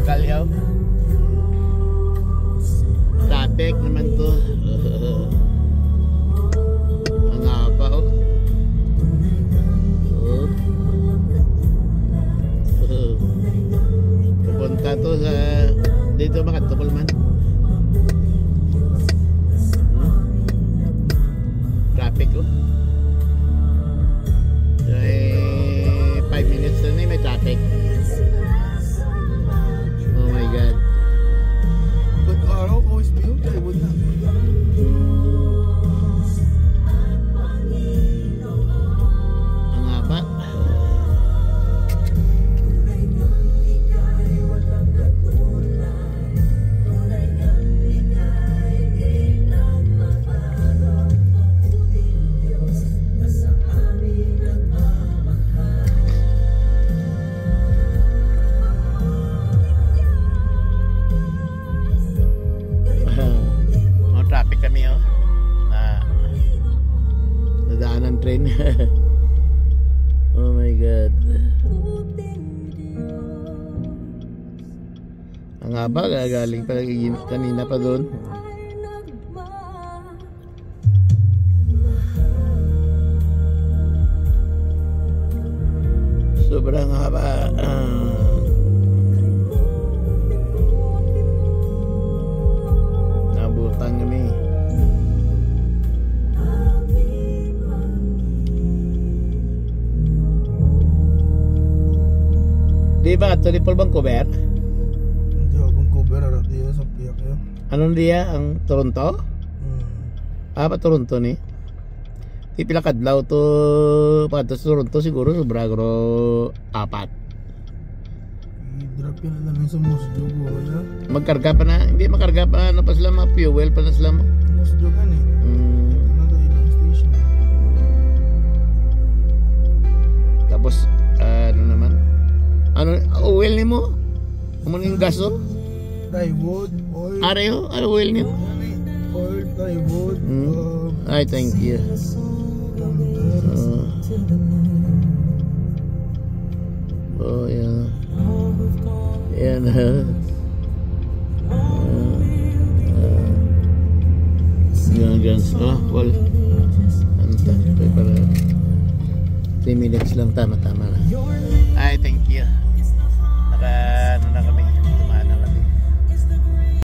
Bagal yaw. Traffic naman to. Ang haba oh. Pupunta to sa dito makatukol man. Traffic oh. Ay 5 minutes na may traffic. Oh my god. But araw always be okay with that. Ang haba. Traffic kami oh. Nadaanan train. Oh my god. Ang haba, galing pa kanina pa doon. Sobrang haba. Nabutan kami. Di ba ito di Paul Vancouver? Hindi ako Vancouver ara diya sa piyak yun. Anong diya? Ang Toronto? Pa Toronto ni? Di pila kadlaw to pa to Toronto siguro sobra gro 4. I-drop yun lang sa Mosjog wala. Magkarga pa na, hindi makarga pa ano pa sila fuel pa na sila mo. Mosjog ani. Nando ilang station. Tapos ano naman? Ano oil nimo? Amo ning gaso? Dyewood oil. Areho, ano oil nimo? Oil dyewood. Ay, thank you. Oh, yeah. Yan. Yan, guys. Oh, Paul. Anta, para 3 minutes lang. Tama na. Ay, thank you.